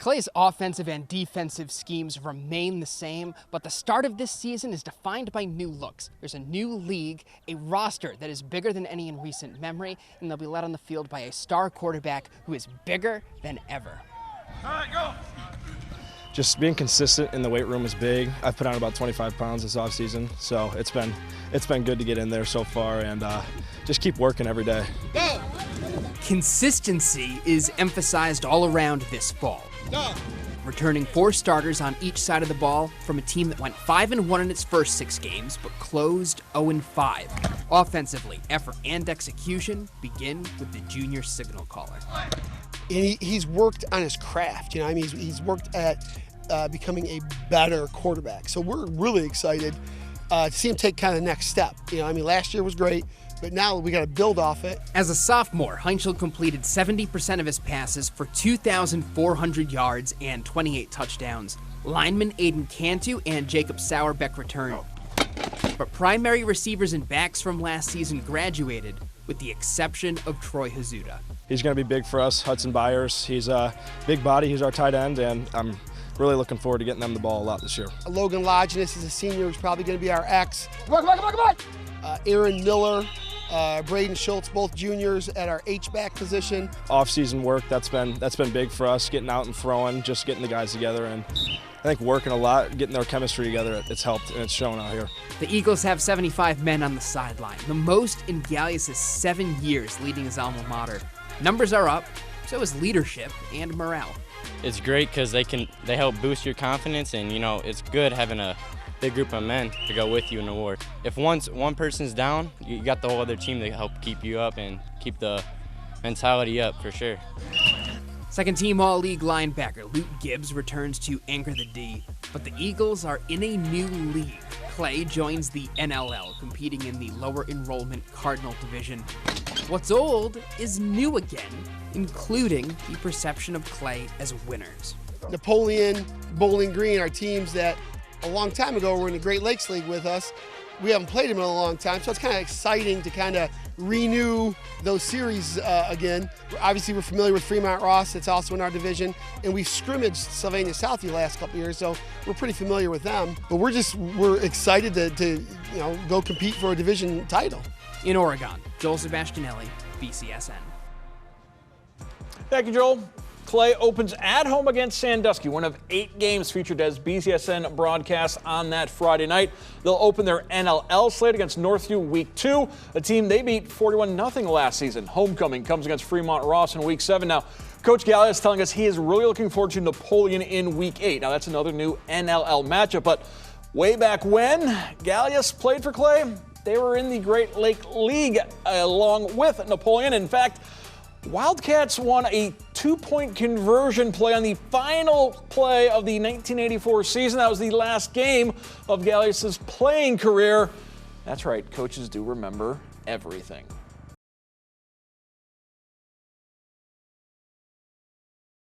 Clay's offensive and defensive schemes remain the same, but the start of this season is defined by new looks. There's a new league, a roster that is bigger than any in recent memory, and they'll be led on the field by a star quarterback who is bigger than ever. All right, go. Just being consistent in the weight room is big. I've put on about 25 pounds this offseason, so it's been good to get in there so far and just keep working every day. Go. Consistency is emphasized all around this fall. Go. Returning 4 starters on each side of the ball from a team that went 5-1 in its first 6 games, but closed 0-5. Offensively, effort and execution begin with the junior signal caller. And he's worked on his craft. You know, I mean, he's worked at becoming a better quarterback. So we're really excited to see him take kind of the next step. You know, I mean, last year was great, but now we got to build off it. As a sophomore, Heinschel completed 70% of his passes for 2,400 yards and 28 touchdowns. Lineman Aiden Cantu and Jacob Sauerbeck returned. But primary receivers and backs from last season graduated, with the exception of Troy Hazuda. He's going to be big for us, Hudson Byers. He's a big body, he's our tight end, and I'm really looking forward to getting them the ball a lot this year. Logan Longinus is a senior who's probably going to be our X. Come on. Aaron Miller, Braden Schultz, both juniors at our H-back position. Off-season work, that's been big for us, getting out and throwing, just getting the guys together, and I think working a lot, getting their chemistry together, it's helped, and it's shown out here. The Eagles have 75 men on the sideline, the most in Gallius' 7 years leading his alma mater. Numbers are up, so is leadership and morale. It's great because they help boost your confidence, and it's good having a big group of men to go with you in the war. If one person's down, you got the whole other team to help keep you up and keep the mentality up for sure. Second-team All-League linebacker Luke Gibbs returns to anchor the D, but the Eagles are in a new league. Clay joins the NLL, competing in the lower enrollment Cardinal Division. What's old is new again, including the perception of Clay as winners. Napoleon, Bowling Green are teams that a long time ago were in the Great Lakes League with us. We haven't played them in a long time, so it's kind of exciting to kind of renew those series again. Obviously, we're familiar with Fremont Ross. It's also in our division, and we've scrimmaged Sylvania South the last couple of years, so we're pretty familiar with them. But we're excited to go compete for a division title. In Oregon, Joel Sebastianelli, BCSN. Thank you, Joel. Clay opens at home against Sandusky, one of 8 games featured as BCSN broadcasts on that Friday night. They'll open their NLL slate against Northview Week 2, a team they beat 41-0 last season. Homecoming comes against Fremont Ross in Week 7. Now, Coach Gallius is telling us he is really looking forward to Napoleon in Week 8. Now, that's another new NLL matchup, but way back when Gallius played for Clay, they were in the Great Lake League along with Napoleon. In fact, Wildcats won a 2-point conversion play on the final play of the 1984 season. That was the last game of Gallius' playing career. That's right, coaches do remember everything.